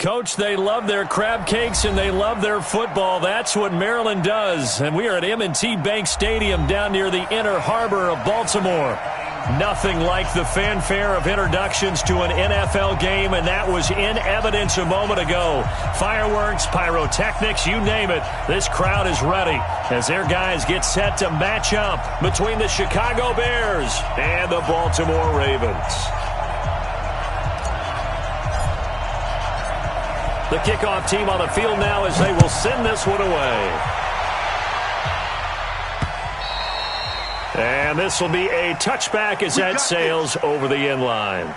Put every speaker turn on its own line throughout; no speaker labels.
Coach, they love their crab cakes and they love their football. That's what Maryland does. And we are at M&T Bank Stadium down near the Inner Harbor of Baltimore. Nothing like the fanfare of introductions to an NFL game, and that was in evidence a moment ago. Fireworks, pyrotechnics, you name it. This crowd is ready as their guys get set to match up between the Chicago Bears and the Baltimore Ravens. The kickoff team on the field now as they will send this one away. And this will be a touchback as that sails over the end line.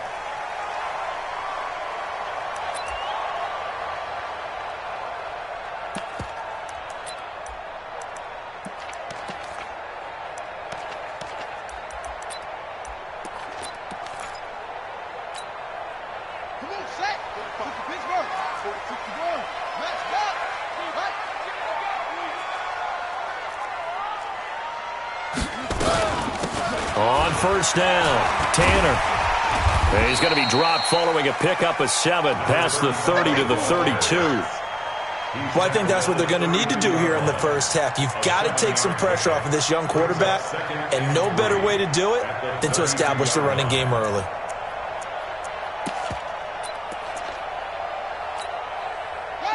On first down, Tanner. He's going to be dropped following a pickup of 7 past the 30 to the 32.
Well, I think that's what they're going to need to do here in the first half. You've got to take some pressure off of this young quarterback, and no better way to do it than to establish the running game early.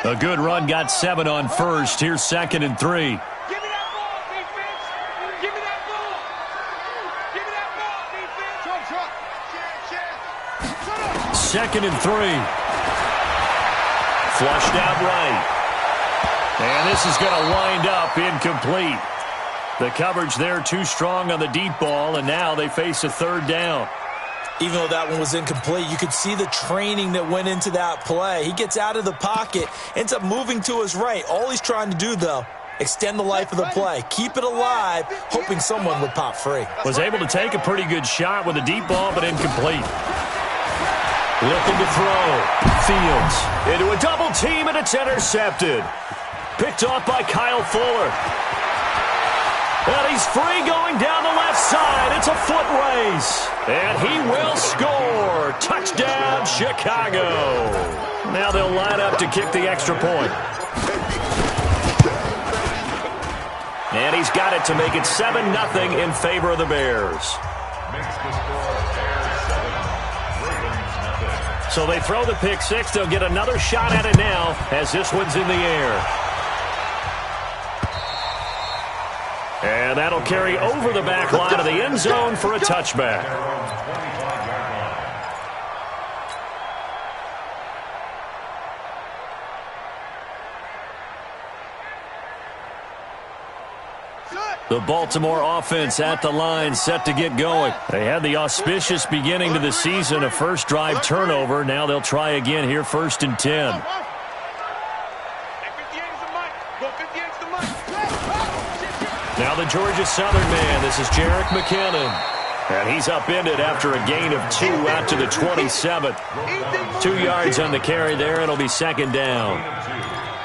A good run got 7 on first. Here's 2nd and 3. Second and 3. Flushed out right. And this is going to wind up incomplete. The coverage there too strong on the deep ball, and now they face a 3rd down.
Even though that one was incomplete, you could see the training that went into that play. He gets out of the pocket, ends up moving to his right. All he's trying to do, though, extend the life of the play. Keep it alive, hoping someone would pop free.
Was able to take a pretty good shot with a deep ball, but incomplete. Looking to throw. Fields into a double team, and it's intercepted. Picked off by Kyle Fuller. And he's free going down the left side. It's a foot race. And he will score. Touchdown, Chicago. Now they'll line up to kick the extra point. And he's got it to make it 7-0 in favor of the Bears. So they throw the pick six. They'll get another shot at it now as this one's in the air. And that'll carry over the back line of the end zone for a touchback. The Baltimore offense at the line, set to get going. They had the auspicious beginning to the season, a first drive turnover. Now they'll try again here, 1st and 10. Now the Georgia Southern man, this is Jerick McKinnon. And he's upended after a gain of 2 out to the 27. 2 yards on the carry there, and it'll be 2nd down.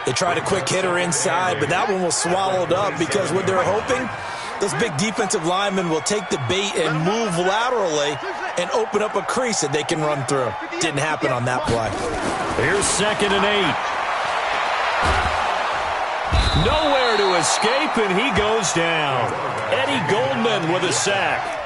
They tried a quick hitter inside, but that one was swallowed up because what they're hoping, those big defensive linemen will take the bait and move laterally and open up a crease that they can run through. Didn't happen on that play.
Here's 2nd and 8. Nowhere to escape, and he goes down. Eddie Goldman with a sack.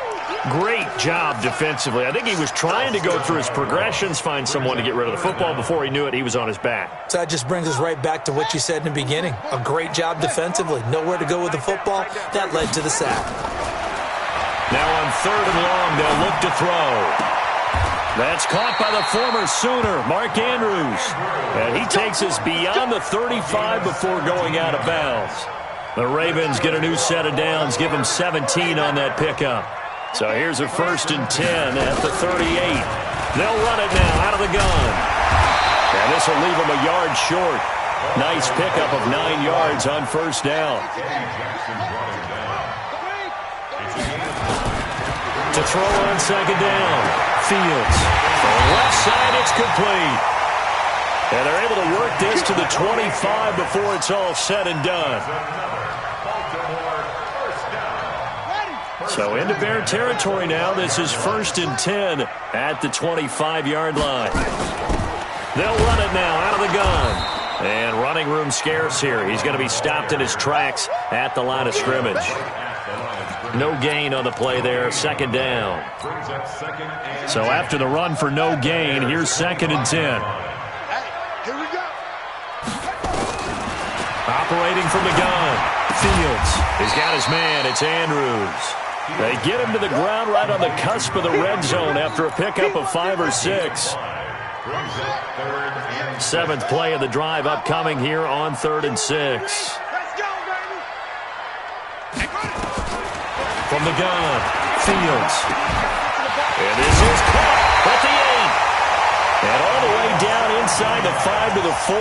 Great job defensively. I think he was trying to go through his progressions, find someone to get rid of the football. Before he knew it, he was on his back.
So that just brings us right back to what you said in the beginning. A great job defensively. Nowhere to go with the football. That led to the sack.
Now on 3rd and long, they'll look to throw. That's caught by the former Sooner, Mark Andrews. And he takes us beyond the 35 before going out of bounds. The Ravens get a new set of downs, give them 17 on that pickup. So here's a 1st and 10 at the 38. They'll run it now out of the gun. And this will leave them a yard short. Nice pickup of 9 yards on 1st down. To throw on 2nd down. Fields. On the left side, it's complete. And they're able to work this to the 25 before it's all said and done. So into Bear territory now. This is 1st and 10 at the 25-yard line. They'll run it now out of the gun. And running room scarce here. He's going to be stopped in his tracks at the line of scrimmage. No gain on the play there, second down. So after the run for no gain, here's 2nd and 10.
Here we go.
Operating from the gun. Fields. He's got his man. It's Andrews. They get him to the ground right on the cusp of the red zone after a pickup of 5 or 6. 7th play of the drive upcoming here on 3rd and 6.
Let's go, baby.
From the gun, Fields. And this is caught at the 8. And all the way down inside the 5 to the 4.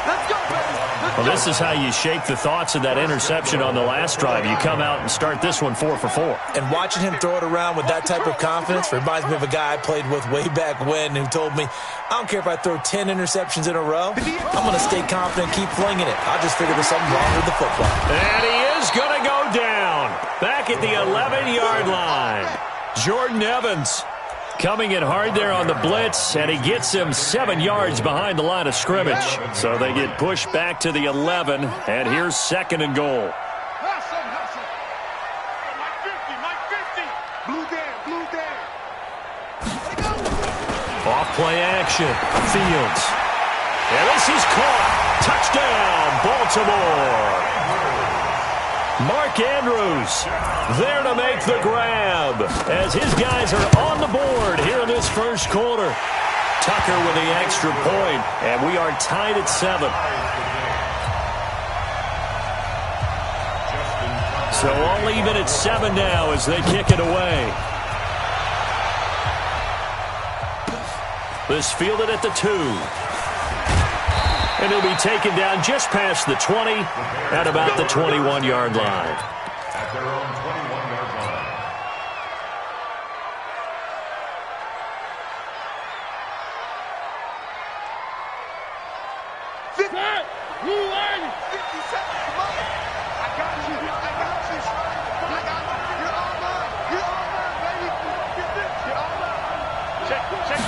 Let's go, baby.
Well, this is how you shake the thoughts of that interception on the last drive. You come out and start this one 4 for 4.
And watching him throw it around with that type of confidence reminds me of a guy I played with way back when who told me, I don't care if I throw 10 interceptions in a row. I'm going to stay confident and keep flinging it. I'll just figure there's something wrong with the football.
And he is going to go down back at the 11-yard line. Jordan Evans coming in hard there on the blitz, and he gets him 7 yards behind the line of scrimmage. So they get pushed back to the 11, and here's 2nd and goal.
Hustle, hustle. Mike 50. Blue down.
Off play action. Fields. And this is caught. Touchdown, Baltimore. Mark Andrews there to make the grab as his guys are on the board here in this first quarter. Tucker with the extra point, and we are tied at 7. So all even at 7 now as they kick it away. This fielded at the 2. And he'll be taken down just past the 20 at about the 21-yard line.
At their own 21-yard line.
Blue line. 57. Come on. I got you. You're all mine, baby. You're all mine. Check this.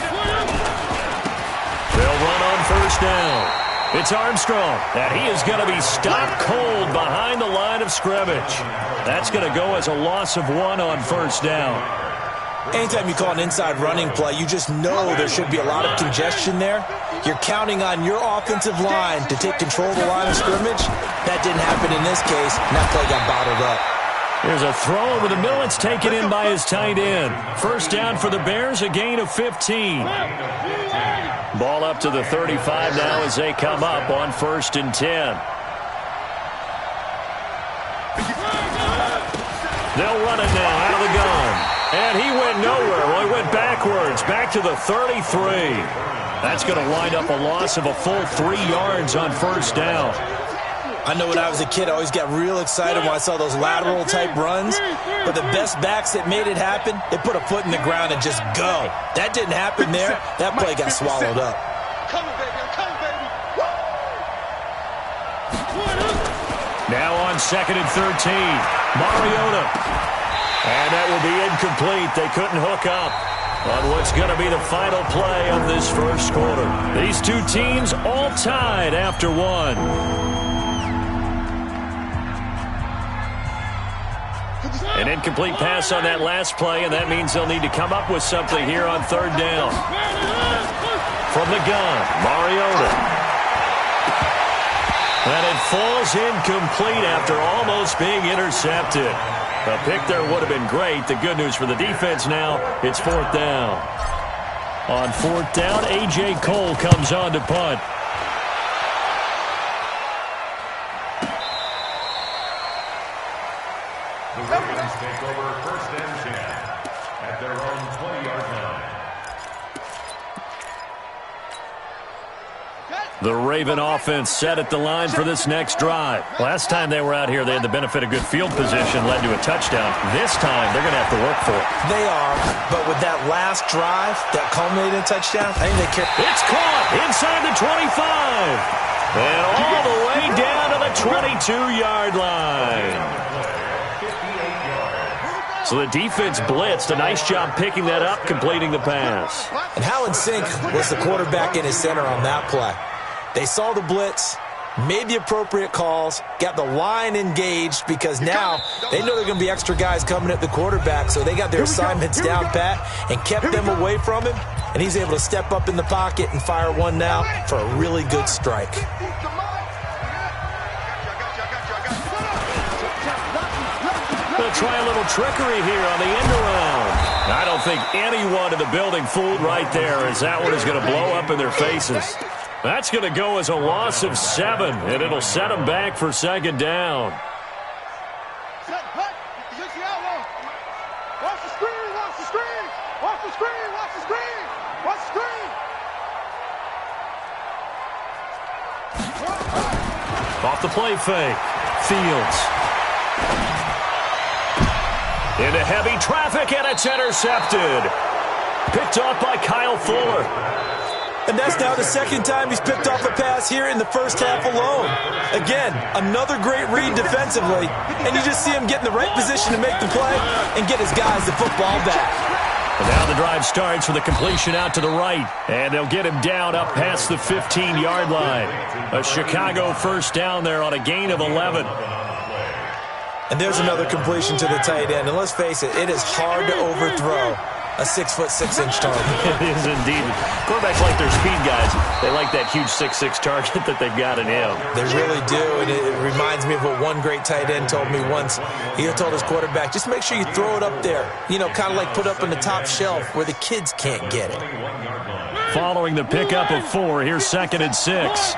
They'll run on first down. It's Armstrong, and he is going to be stopped cold behind the line of scrimmage. That's going to go as a loss of 1 on first down.
Anytime you call an inside running play, you just know there should be a lot of congestion there. You're counting on your offensive line to take control of the line of scrimmage. That didn't happen in this case, and that play got bottled up.
There's a throw over the middle. It's taken in by his tight end. First down for the Bears, a gain of 15. Ball up to the 35 now as they come up on 1st and 10. They'll run it now out of the gun. And he went nowhere. Well, he went backwards, back to the 33. That's going to wind up a loss of a full 3 yards on first down.
I know when I was a kid, I always got real excited when I saw those lateral-type runs. But the best backs that made it happen, they put a foot in the ground and just go. That didn't happen there. That play got swallowed up.
Come on, baby. I'm coming, baby.
Now on 2nd and 13, Mariota. And that will be incomplete. They couldn't hook up on what's going to be the final play of this first quarter. These two teams all tied after 1. An incomplete pass on that last play, and that means they'll need to come up with something here on 3rd down. From the gun, Mariota. And it falls incomplete after almost being intercepted. A pick there would have been great. The good news for the defense now, it's 4th down. On 4th down, A.J. Cole comes on to punt.
The Ravens take over 1st and 10 at their own 20-yard line.
The Raven offense set at the line for this next drive. Last time they were out here, they had the benefit of good field position, led to a touchdown. This time, they're going to have to work for it.
They are, but with that last drive, that culminated in touchdown, I think they care.
It's caught inside the 25. And all the way down to the 22-yard line. So the defense blitzed. A nice job picking that up, completing the pass.
And how in sync was the quarterback in his center on that play? They saw the blitz, made the appropriate calls, got the line engaged because now they know there are going to be extra guys coming at the quarterback, so they got their assignments down pat and kept them away from him, and he's able to step up in the pocket and fire one now for a really good strike.
They'll try a little trickery here on the end around. I don't think anyone in the building fooled right there, as that one is going to blow up in their faces. That's going to go as a loss of 7, and it'll set them back for second down.
Watch the screen, watch the screen, watch the screen, watch the screen, watch the screen.
Off the play fake. Fields. Into heavy traffic, and it's intercepted. Picked off by Kyle Fuller.
And that's now the second time he's picked off a pass here in the first half alone. Again, another great read defensively, and you just see him get in the right position to make the play and get his guys the football back.
And now the drive starts with a completion out to the right, and they'll get him down up past the 15-yard line. A Chicago first down there on a gain of 11.
And there's another completion to the tight end. And let's face it, it is hard to overthrow a 6'6" target.
It is indeed. Quarterbacks like their speed guys. They like that huge 6'6" target that they've got in him.
They really do, and it reminds me of what one great tight end told me once. He told his quarterback, just make sure you throw it up there. You know, kind of like put up in the top shelf where the kids can't get it.
Following the pickup of 4, here's 2nd and 6.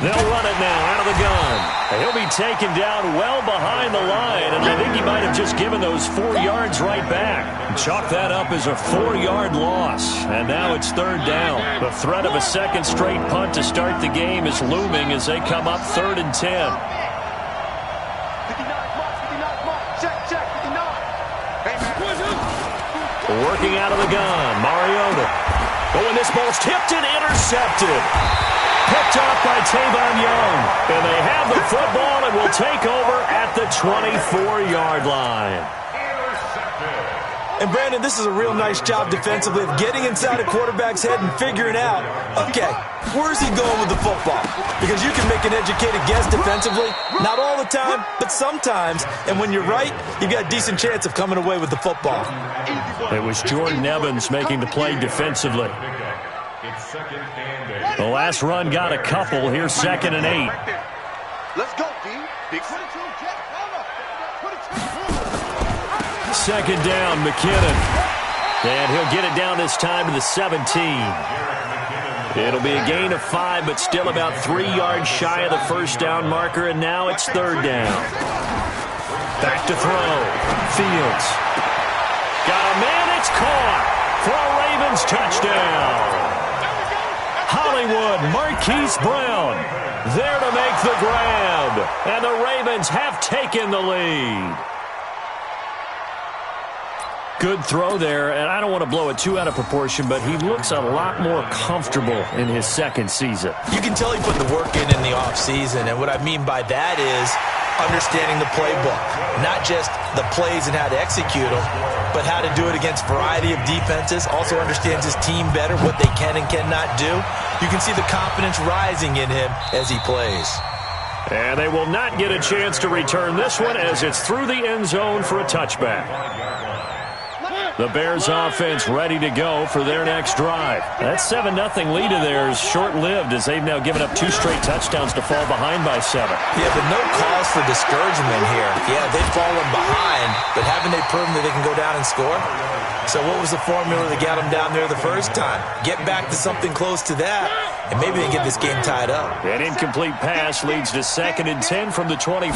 They'll run it now out of the gun. He'll be taken down well behind the line, and I think he might have just given those 4 yards right back. Chalk that up as a 4-yard loss, and now it's 3rd down. The threat of a second straight punt to start the game is looming as they come up 3rd and 10.
59, check, 59.
Working out of the gun, Mariota. Oh, and this ball's tipped and intercepted. Picked off by Tavon Young. And they have the football and will take over at the 24-yard line.
And, Brandon, this is a real nice job defensively of getting inside a quarterback's head and figuring out, okay, where's he going with the football? Because you can make an educated guess defensively, not all the time, but sometimes. And when you're right, you've got a decent chance of coming away with the football.
It was Jordan Evans making the play defensively. The last run got a couple. Here's 2nd and 8.
Let's go, D. Big 22,
Second down, McKinnon. And he'll get it down this time to the 17. It'll be a gain of 5, but still about 3 yards shy of the first down marker, and now it's 3rd down. Back to throw. Fields. Got a man, it's caught for a Ravens touchdown. Hollywood, Marquise Brown, there to make the grab. And the Ravens have taken the lead. Good throw there, and I don't want to blow it too out of proportion, but he looks a lot more comfortable in his second season.
You can tell he put the work in the offseason, and what I mean by that is understanding the playbook. Not just the plays and how to execute them, but how to do it against a variety of defenses. Also understands his team better, what they can and cannot do. You can see the confidence rising in him as he plays.
And they will not get a chance to return this one as it's through the end zone for a touchback. The Bears offense ready to go for their next drive. That 7-0 lead of theirs short-lived as they've now given up 2 straight touchdowns to fall behind by 7.
Yeah, but no cause for discouragement here. Yeah, they've fallen behind, but haven't they proven that they can go down and score? So what was the formula that got them down there the first time? Get back to something close to that, and maybe they get this game tied up.
An incomplete pass leads to 2nd and 10 from the 25.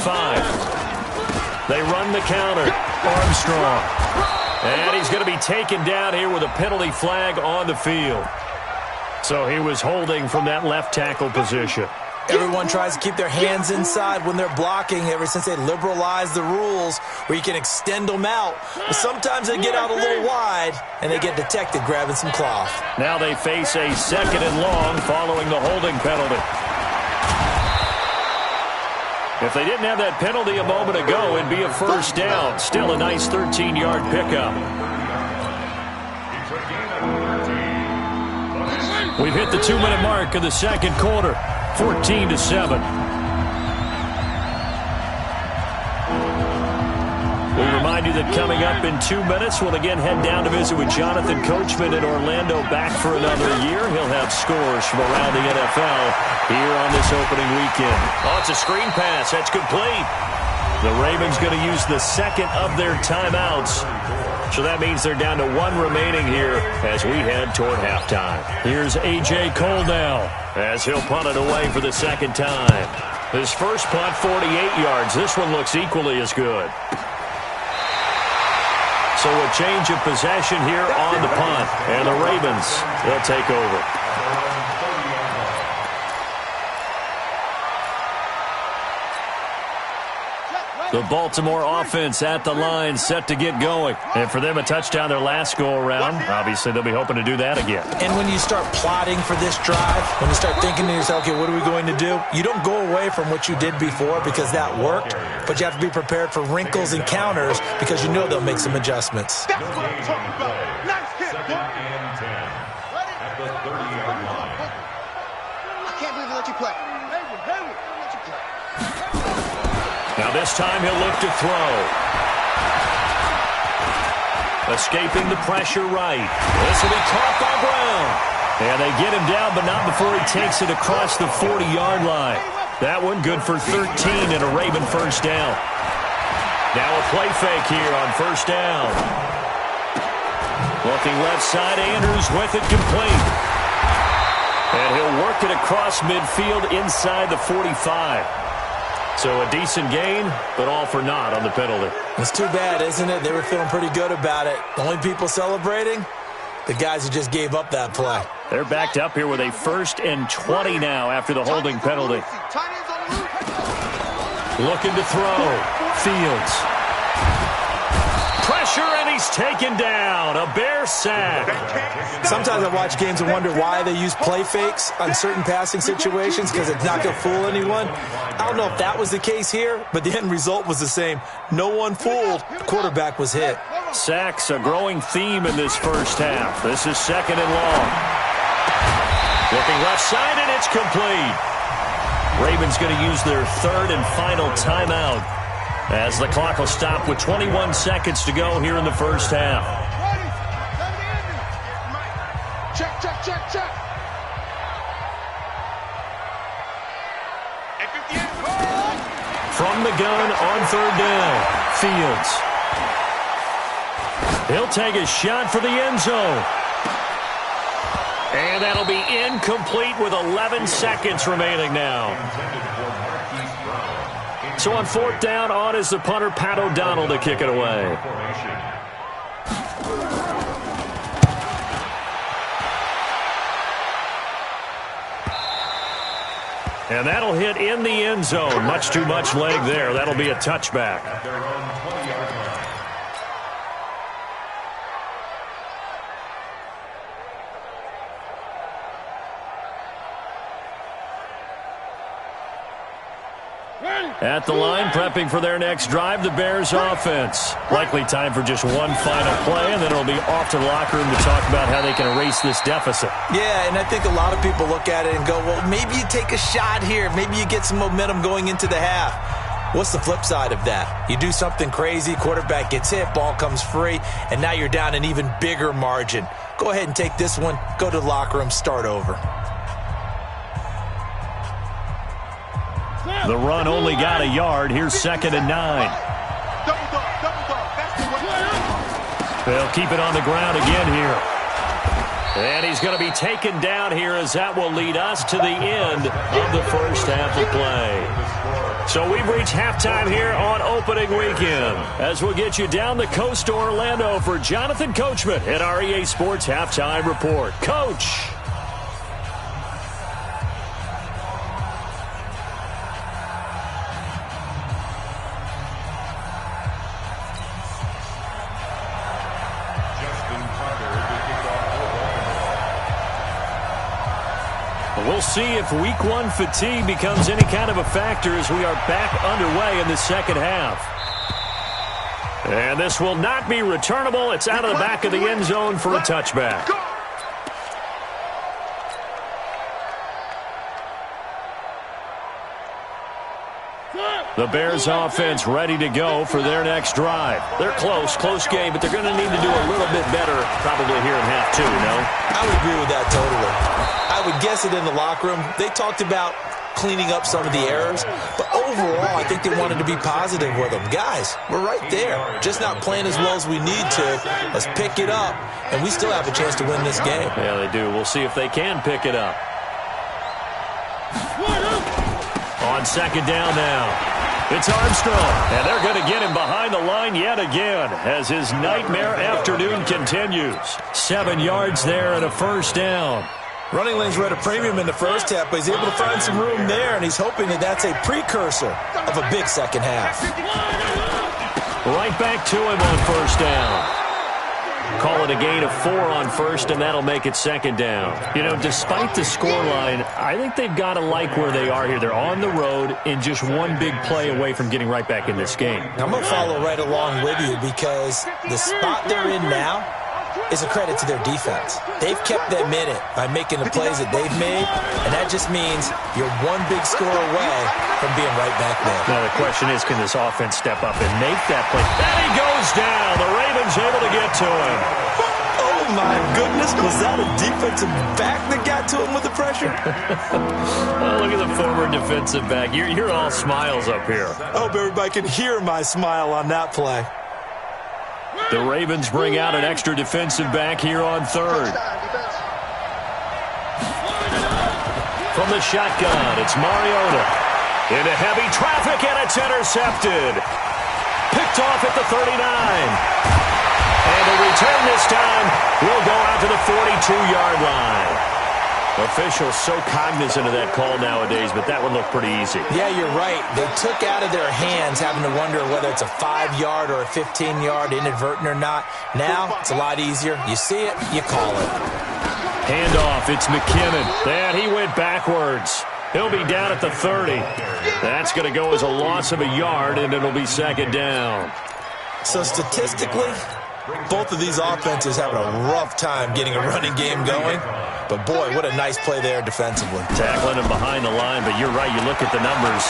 They run the counter. Armstrong. And he's going to be taken down here with a penalty flag on the field. So he was holding from that left tackle position.
Everyone tries to keep their hands inside when they're blocking ever since they liberalized the rules where you can extend them out. But sometimes they get out a little wide and they get detected grabbing some cloth.
Now they face a 2nd and long following the holding penalty. If they didn't have that penalty a moment ago, it'd be a first down. Still a nice 13-yard pickup. We've hit the 2-minute mark of the second quarter, 14-7. We'll remind you that coming up in 2 minutes, we'll again head down to visit with Jonathan Coachman in Orlando, back for another year. He'll have scores from around the NFL here on this opening weekend. Oh, it's a screen pass. That's complete. The Ravens going to use the second of their timeouts. So that means they're down to 1 remaining here as we head toward halftime. Here's A.J. Cole now as he'll punt it away for the second time. His first punt, 48 yards. This one looks equally as good. So a change of possession here on the punt. And the Ravens, they'll take over. The Baltimore offense at the line, set to get going. And for them, a touchdown their last go-around. Obviously, they'll be hoping to do that again.
And when you start plotting for this drive, when you start thinking to yourself, okay, what are we going to do? You don't go away from what you did before because that worked, but you have to be prepared for wrinkles and counters because you know they'll make some adjustments.
That's what I'm talking about. Nice hit, boy.
Second and 10 at the 30-yard line.
I can't believe they let you play. Let you play.
Now this time he'll look to throw. Escaping the pressure right. This will be caught by Brown. And they get him down, but not before he takes it across the 40-yard line. That one good for 13 and a Raven first down. Now a play fake here on first down. Looking left side, Andrews with it complete. And he'll work it across midfield inside the 45. So a decent gain, but all for naught on the penalty.
It's too bad, isn't it? They were feeling pretty good about it. The only people celebrating, the guys who just gave up that play.
They're backed up here with a 1st and 20 now after the holding penalty. Looking to throw. Fields. Pressure, and he's taken down. A Bear sack.
Sometimes I watch games and wonder why they use play fakes on certain passing situations because it's not going to fool anyone. I don't know if that was the case here, but the end result was the same. No one fooled. The quarterback was hit.
Sacks, a growing theme in this first half. This is 2nd and long. Looking left side, and it's complete. Ravens going to use their 3rd and final timeout as the clock will stop with 21 seconds to go here in the first half.
Check, check, check, check.
From the gun on 3rd down, Fields. He'll take a shot for the end zone. And that'll be incomplete with 11 seconds remaining now. So on 4th down, on is the punter, Pat O'Donnell, to kick it away. And that'll hit in the end zone. Much too much leg there. That'll be a touchback. At the line, prepping for their next drive, the Bears offense. Likely time for just one final play, and then it'll be off to the locker room to talk about how they can erase this deficit.
Yeah, and I think a lot of people look at it and go, well, maybe you take a shot here. Maybe you get some momentum going into the half. What's the flip side of that? You do something crazy, quarterback gets hit, ball comes free, and now you're down an even bigger margin. Go ahead and take this one, go to the locker room, start over.
The run only got a yard. Here's 2nd and 9. They'll keep it on the ground again here. And he's going to be taken down here as that will lead us to the end of the first half of play. So we've reached halftime here on opening weekend as we'll get you down the coast to Orlando for Jonathan Coachman at our EA Sports Halftime Report. Coach. We'll see if week one fatigue becomes any kind of a factor as we are back underway in the second half. And this will not be returnable. It's out of the back of the end zone for a touchback. The Bears offense ready to go for their next drive. They're close game, but they're going to need to do a little bit better probably here in half two, no?
I would agree with that totally. I would guess it in the locker room. They talked about cleaning up some of the errors, but overall, I think they wanted to be positive with them. Guys, we're right there. Just not playing as well as we need to. Let's pick it up, and we still have a chance to win this game.
Yeah, they do. We'll see if they can pick it up. On second down now. It's Armstrong, and they're going to get him behind the line yet again as his nightmare afternoon continues. 7 yards there and a first down.
Running lanes were at a premium in the first half, but he's able to find some room there, and he's hoping that that's a precursor of a big second half.
Right back to him on first down. Call it a gain of 4 on first, and that'll make it second down. You know, despite the scoreline, I think they've got to like where they are here. They're on the road and just one big play away from getting right back in this game.
I'm going to follow right along with you because the spot they're in now is a credit to their defense. They've kept them in it by making the plays that they've made, and that just means you're one big score away from being right back there.
Now the question is, can this offense step up and make that play? And he goes down. The Ravens able to get to him.
Oh, my goodness. Was that a defensive back that got to him with the pressure?
Oh, look at the former defensive back. You're all smiles up here.
I hope everybody can hear my smile on that play.
The Ravens bring out an extra defensive back here on third. From the shotgun, it's Mariota. Into heavy traffic, and it's intercepted. Picked off at the 39. And the return this time will go out to the 42-yard line. Officials so cognizant of that call nowadays, but that one looked pretty easy.
Yeah, you're right. They took out of their hands having to wonder whether it's a 5-yard or a 15-yard inadvertent or not. Now, it's a lot easier. You see it, you call it.
Handoff, it's McKinnon. And he went backwards. He'll be down at the 30. That's going to go as a loss of a yard, and it'll be second down.
So statistically, both of these offenses having a rough time getting a running game going. But, boy, what a nice play there defensively.
Tackling him behind the line, but you're right. You look at the numbers.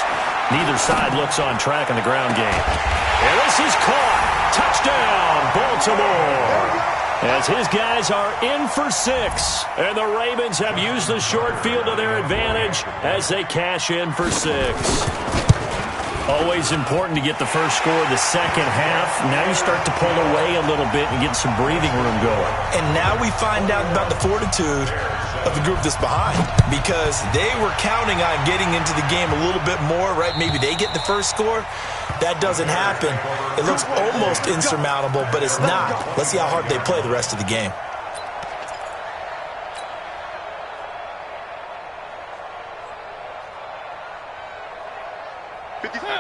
Neither side looks on track in the ground game. And this is caught. Touchdown, Baltimore. As his guys are in for 6. And the Ravens have used the short field to their advantage as they cash in for 6. Always important to get the first score of the second half. Now you start to pull away a little bit and get some breathing room going.
And now we find out about the fortitude of the group that's behind, because they were counting on getting into the game a little bit more, right? Maybe they get the first score. That doesn't happen. It looks almost insurmountable, but it's not. Let's see how hard they play the rest of the game.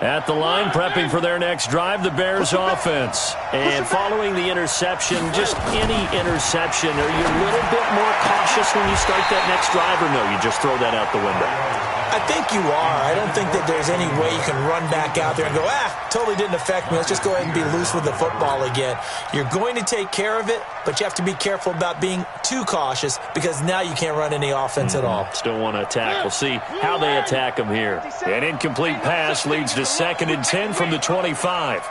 At the line, prepping for their next drive, the Bears offense. And following the interception, just any interception, are you a little bit more cautious when you start that next drive, or no, you just throw that out the window?
I think you are. I don't think that there's any way you can run back out there and go, totally didn't affect me. Let's just go ahead and be loose with the football again. You're going to take care of it, but you have to be careful about being too cautious because now you can't run any offense at all.
Still want to attack. We'll see how they attack them here. An incomplete pass leads to 2nd and 10 from the 25.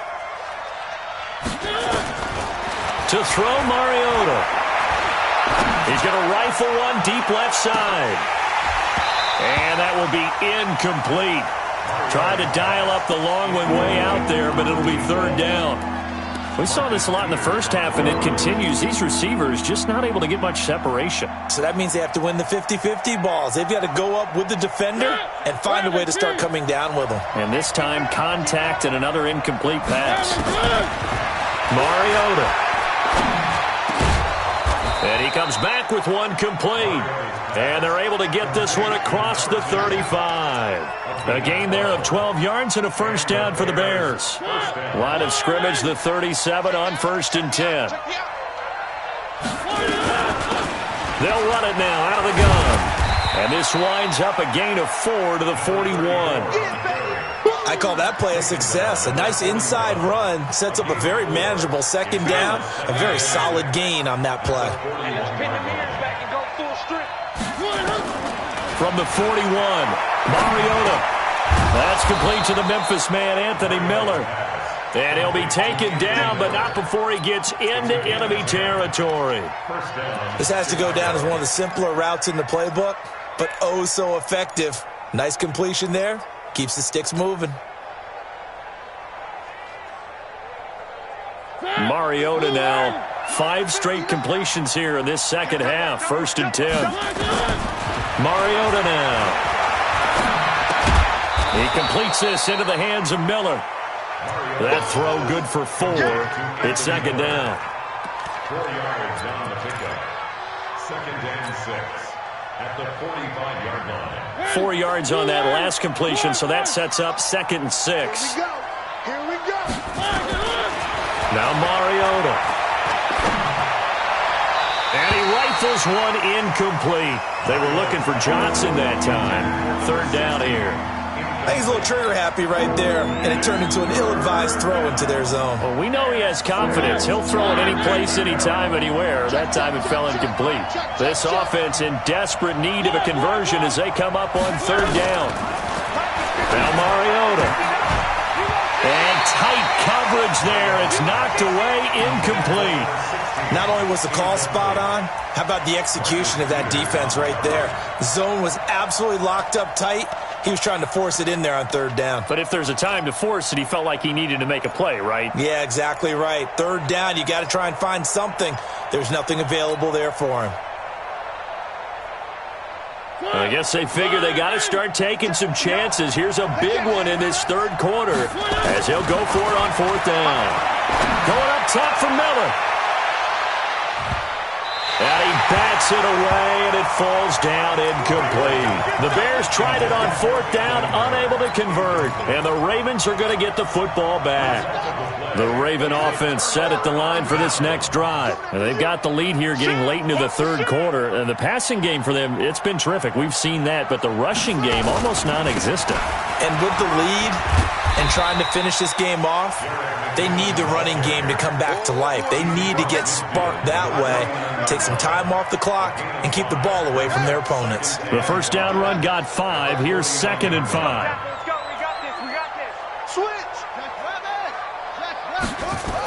To throw, Mariota. He's going to rifle one deep left side. And that will be incomplete. Tried to dial up the long one way out there, but it'll be 3rd down. We saw this a lot in the first half, and it continues. These receivers just not able to get much separation.
So that means they have to win the 50-50 balls. They've got to go up with the defender and find a way to start coming down with them.
And this time, contact and another incomplete pass. Mariota. And he comes back with one complete. And they're able to get this one across the 35. A gain there of 12 yards and a first down for the Bears. Line of scrimmage, the 37 on 1st and 10. They'll run it now out of the gun. And this winds up a gain of 4 to the 41.
I call that play a success. A nice inside run sets up a very manageable second down. A very solid gain on that play.
From the 41, Mariota. That's complete to the Memphis man, Anthony Miller. And he'll be taken down, but not before he gets into enemy territory.
This has to go down as one of the simpler routes in the playbook, but oh so effective. Nice completion there. Keeps the sticks moving.
Mariota now, 5 straight completions here in this second half. 1st and 10. Mariota now. He completes this into the hands of Miller. That throw good for 4. It's second down.
4 yards on the pickup. 2nd and 6 at the 45-yard line.
4 yards on that last completion, so that sets up 2nd and 6.
Here we go.
Now Mariota. And he rifles one incomplete. They were looking for Johnson that time. 3rd down here.
I think he's a little trigger happy right there, and it turned into an ill-advised throw into their zone.
Well, we know he has confidence. He'll throw it any place, anytime, anywhere. That time it fell incomplete. This offense in desperate need of a conversion as they come up on 3rd down. Now Mariota. And tight coverage there. It's knocked away, incomplete.
Not only was the call spot on, how about the execution of that defense right there? The zone was absolutely locked up tight. He was trying to force it in there on 3rd down.
But if there's a time to force it, he felt like he needed to make a play, right?
Yeah, exactly right. 3rd down, you got to try and find something. There's nothing available there for him.
I guess they figure they got to start taking some chances. Here's a big one in this 3rd quarter as he'll go for it on 4th down. Going up top for Miller. And he bats it away, and it falls down incomplete. The Bears tried it on 4th down, unable to convert. And the Ravens are going to get the football back. The Raven offense set at the line for this next drive. And they've got the lead here getting late into the 3rd quarter. And the passing game for them, it's been terrific. We've seen that. But the rushing game, almost non-existent.
And with the lead and trying to finish this game off, they need the running game to come back to life. They need to get sparked that way, take some time off the clock, and keep the ball away from their opponents.
The 1st down run got 5. Here's 2nd and 5.
Let's go. We got this. We got this. Switch.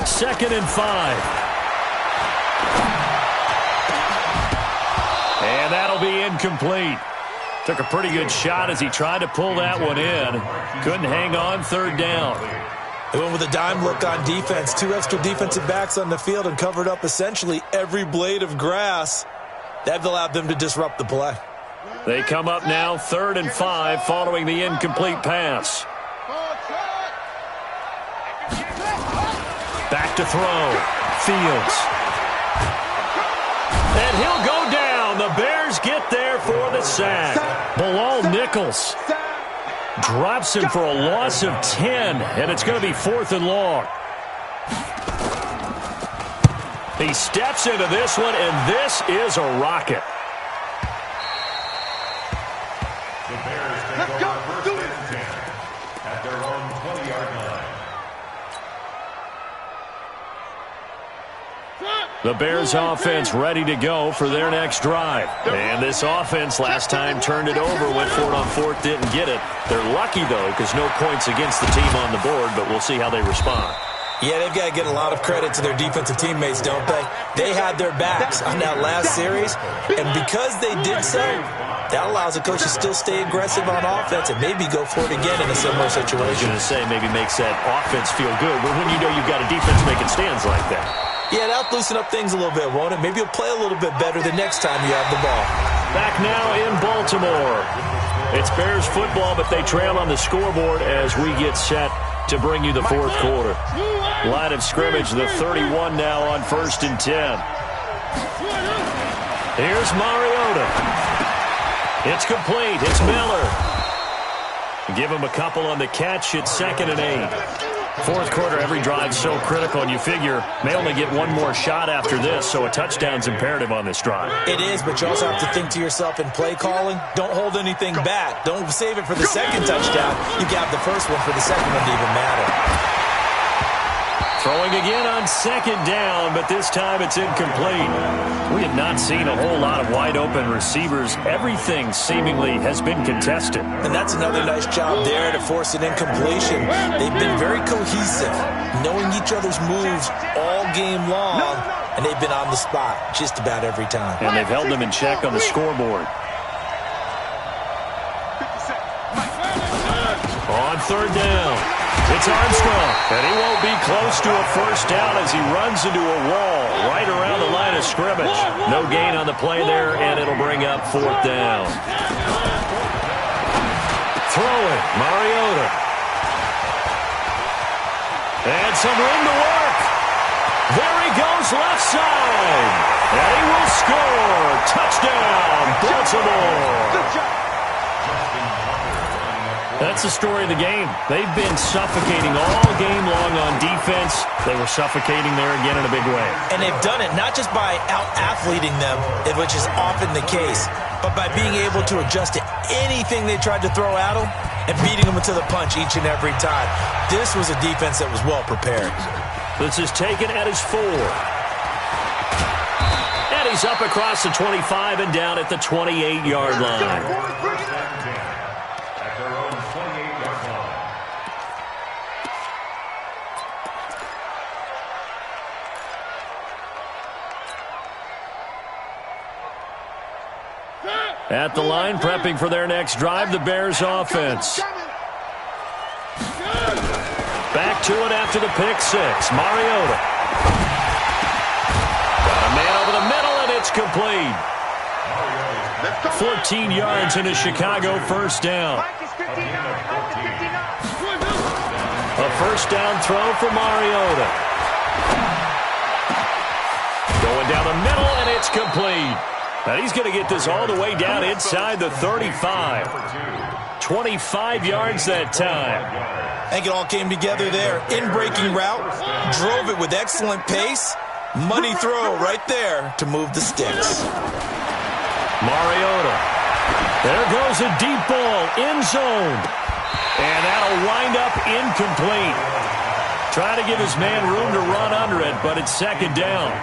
2nd and 5. And that'll be incomplete. Took a pretty good shot as he tried to pull that one in. Couldn't hang on 3rd down.
They went with a dime look on defense. 2 extra defensive backs on the field and covered up essentially every blade of grass. That allowed them to disrupt the play.
They come up now 3rd and 5 following the incomplete pass. Back to throw. Fields. And he'll go down. The Bears get there for the sack. Bilal Nichols drops him for a loss of 10, and it's going to be 4th and long. He steps into this one, and this is a rocket.
The Bears take over 1st and 10 at their own 20-yard line.
The Bears offense ready to go for their next drive. And this offense last time turned it over, went for it on 4th, didn't get it. They're lucky, though, because no points against the team on the board, but we'll see how they respond.
Yeah, they've got to get a lot of credit to their defensive teammates, don't they? They had their backs on that last series, and because they did so, that allows the coach to still stay aggressive on offense and maybe go for it again in a similar situation.
I was going to say maybe makes that offense feel good, but when you know you've got a defense making stands like that.
Yeah, that'll loosen up things a little bit, won't it? Maybe you'll play a little bit better the next time you have the ball.
Back now in Baltimore. It's Bears football, but they trail on the scoreboard as we get set to bring you the 4th quarter. Line of scrimmage, the 31 now on 1st and 10. Here's Mariota. It's complete. It's Miller. Give him a couple on the catch. It's 2nd and 8. Fourth quarter, every drive's so critical, and you figure may only get one more shot after this, so a touchdown's imperative on this drive.
It is, but you also have to think to yourself in play calling, don't hold anything back. Don't save it for the second touchdown. You got the first one for the second one to even matter.
Throwing again on second down, but this time it's incomplete. We have not seen a whole lot of wide-open receivers. Everything seemingly has been contested.
And that's another nice job there to force an incompletion. They've been very cohesive, knowing each other's moves all game long, and they've been on the spot just about every time.
And they've held them in check on the scoreboard. On third down, it's Armstrong, and he won't be close to a first down as he runs into a wall right around the line of scrimmage. No gain on the play there, and it'll bring up fourth down. Throwing, Mariota. And some room to work. There he goes left side, and he will score. Touchdown, Baltimore. That's the story of the game. They've been suffocating all game long on defense. They were suffocating there again in a big way.
And they've done it not just by out-athleting them, which is often the case, but by being able to adjust to anything they tried to throw at them and beating them to the punch each and every time. This was a defense that was well prepared.
This is taken at his 4. And he's up across the 25 and down at the 28-yard line. At the line, prepping for their next drive, the Bears offense. Back to it after the pick six. Mariota. Got a man over the middle, and it's complete. 14 yards into Chicago, first down. A first down throw for Mariota. Going down the middle, and it's complete. Now he's going to get this all the way down inside the 35. 25 yards that time.
I think it all came together there. In-breaking route, drove it with excellent pace. Money throw right there to move the sticks.
Mariota. There goes a deep ball, end zone. And that'll wind up incomplete. Trying to give his man room to run under it, but it's second down.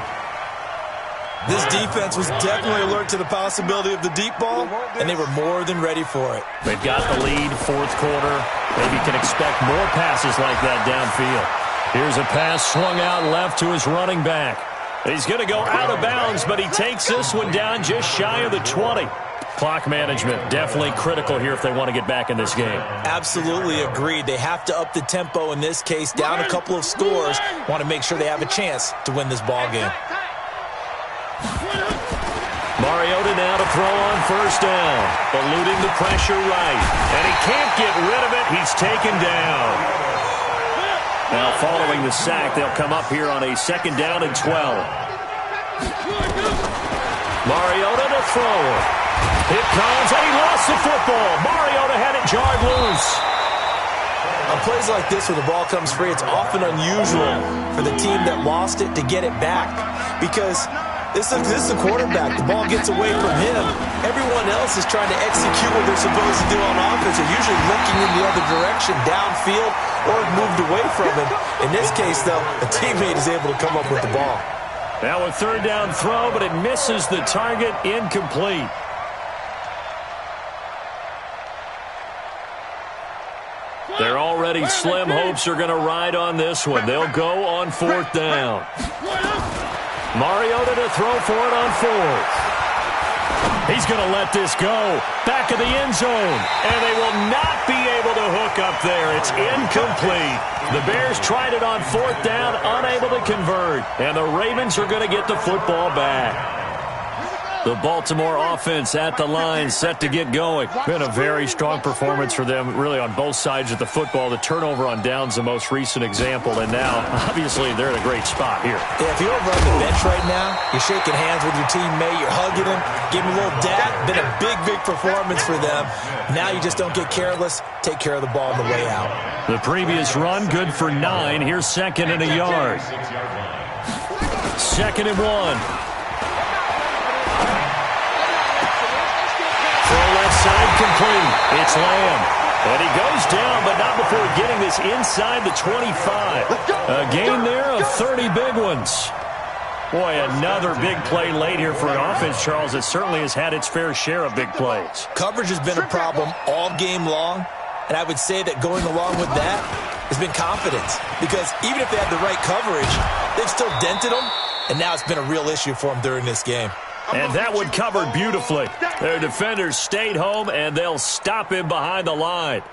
This defense was definitely alert to the possibility of the deep ball, and they were more than ready for it.
They've got the lead, fourth quarter. Maybe can expect more passes like that downfield. Here's a pass swung out left to his running back. He's going to go out of bounds, but he takes this one down just shy of the 20. Clock management definitely critical here if they want to get back in this game.
Absolutely agreed. They have to up the tempo in this case, down a couple of scores. Want to make sure they have a chance to win this ball game.
Mariota now to throw on first down, eluding the pressure right. And he can't get rid of it. He's taken down. Now following the sack, they'll come up here on a second down and 12. Mariota to throw. It comes, and he lost the football. Mariota had it jarred loose.
On plays like this where the ball comes free, it's often unusual for the team that lost it to get it back because this is a quarterback. The ball gets away from him. Everyone else is trying to execute what they're supposed to do on offense. They're usually looking in the other direction, downfield, or moved away from him. In this case, though, a teammate is able to come up with the ball.
Now a third down throw, but it misses the target, incomplete. Their already slim hopes are going to ride on this one. They'll go on fourth down. Mariota to throw for it on fourth. He's going to let this go. Back of the end zone. And they will not be able to hook up there. It's incomplete. The Bears tried it on fourth down, unable to convert. And the Ravens are going to get the football back. The Baltimore offense at the line, set to get going. Been a very strong performance for them, really, on both sides of the football. The turnover on downs, the most recent example, and now, obviously, they're in a great spot here.
Yeah, if you're over on the bench right now, you're shaking hands with your teammate, you're hugging him, giving him a little dap. Been a big, big performance for them. Now you just don't get careless. Take care of the ball on the way out.
The previous run, good for 9. Here's second and a yard. Second and 1. Throw left side complete. It's Lamb. And he goes down, but not before getting this inside the 25. A gain there of 30 big ones. Boy, another big play late here for an offense, Charles, that certainly has had its fair share of big plays.
Coverage has been a problem all game long, and I would say that going along with that has been confidence. Because even if they had the right coverage, they've still dented them, and now it's been a real issue for them during this game.
And that one covered beautifully. Their defenders stayed home, and they'll stop him behind the line.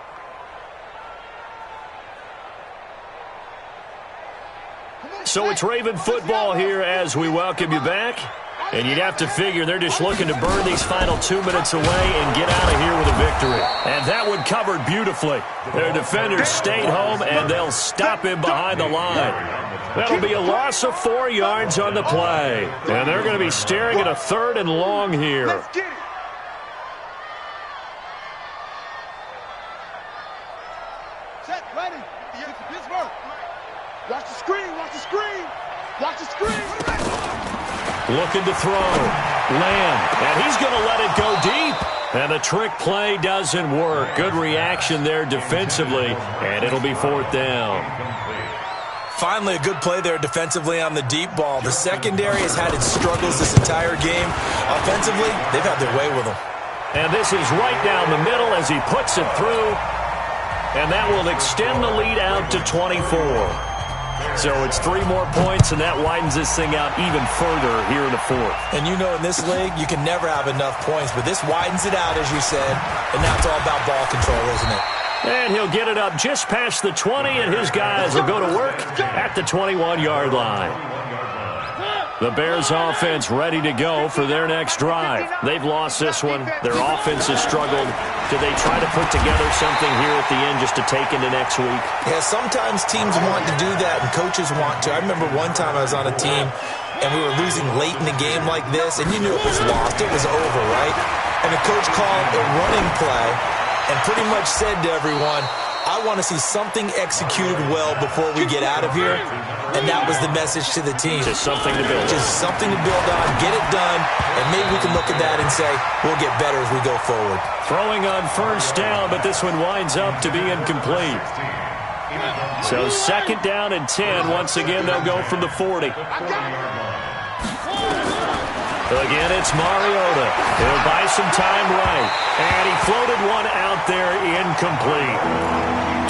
So it's Raven football here as we welcome you back. And you'd have to figure they're just looking to burn these final 2 minutes away and get out of here with a victory. And that one covered beautifully. Their defenders stayed home, and they'll stop him behind the line. That'll be a loss of 4 yards on the play. And they're going to be staring at a 3rd and long here.
Let's get it. Set, ready. This work. Watch the screen, watch the screen. Watch the screen.
Looking to throw. Lamb. And he's going to let it go deep. And the trick play doesn't work. Good reaction there defensively. And it'll be 4th down.
Finally, a good play there defensively on the deep ball. The secondary has had its struggles this entire game. Offensively, they've had their way with them.
And this is right down the middle as he puts it through. And that will extend the lead out to 24. So it's 3 more points, and that widens this thing out even further here in the 4th.
And you know in this league, you can never have enough points, but this widens it out, as you said, and now it's all about ball control, isn't it?
And he'll get it up just past the 20, and his guys will go to work at the 21-yard line. The Bears offense ready to go for their next drive. They've lost this one. Their offense has struggled. Do they try to put together something here at the end just to take into next week?
Yeah, sometimes teams want to do that, and coaches want to. I remember one time I was on a team, and we were losing late in the game like this, and you knew it was lost. It was over, right? And the coach called a running play and pretty much said to everyone, I want to see something executed well before we get out of here. And that was the message to the team.
Just something to build.
Just something to build on, get it done, and maybe we can look at that and say, we'll get better as we go forward.
Throwing on 1st down, but this one winds up to be incomplete. So 2nd down and 10. Once again, they'll go from the 40. Again, it's Mariota. He'll buy some time right. And he floated one out there incomplete.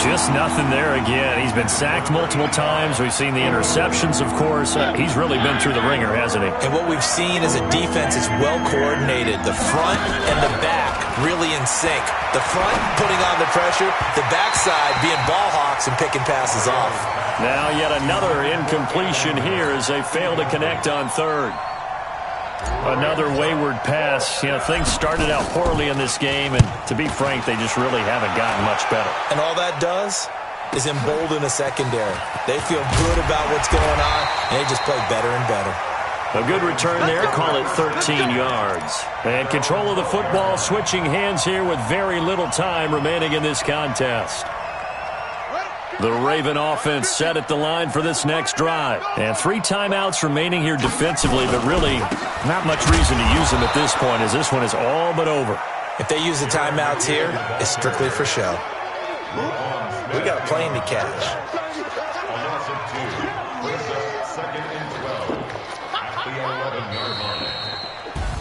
Just nothing there again. He's been sacked multiple times. We've seen the interceptions, of course. He's really been through the ringer, hasn't he?
And what we've seen is a defense that's well coordinated. The front and the back really in sync. The front putting on the pressure. The backside being ball hawks and picking passes off.
Now yet another incompletion here as they fail to connect on 3rd. Another wayward pass. You know, things started out poorly in this game, and to be frank, they just really haven't gotten much better.
And all that does is embolden a secondary. They feel good about what's going on, and they just play better and better.
A good return there. Call it 13 yards. And control of the football switching hands here with very little time remaining in this contest. The Raven offense set at the line for this next drive. And 3 timeouts remaining here defensively, but really not much reason to use them at this point as this one is all but over.
If they use the timeouts here, it's strictly for show. We got a plane to catch.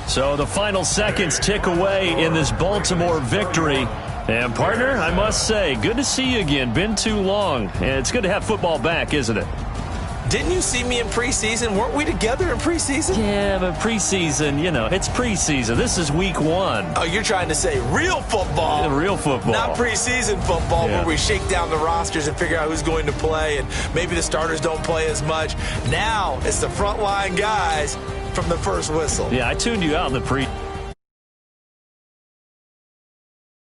So the final seconds tick away in this Baltimore victory. And, partner, I must say, good to see you again. Been too long. And it's good to have football back, isn't it?
Didn't you see me in preseason? Weren't we together in preseason?
Yeah, but preseason, you know, it's preseason. This is week 1.
Oh, you're trying to say real football.
Yeah, real football.
Not preseason football where we shake down the rosters and figure out who's going to play, and maybe the starters don't play as much. Now it's the frontline guys from the first whistle.
Yeah, I tuned you out in the pre.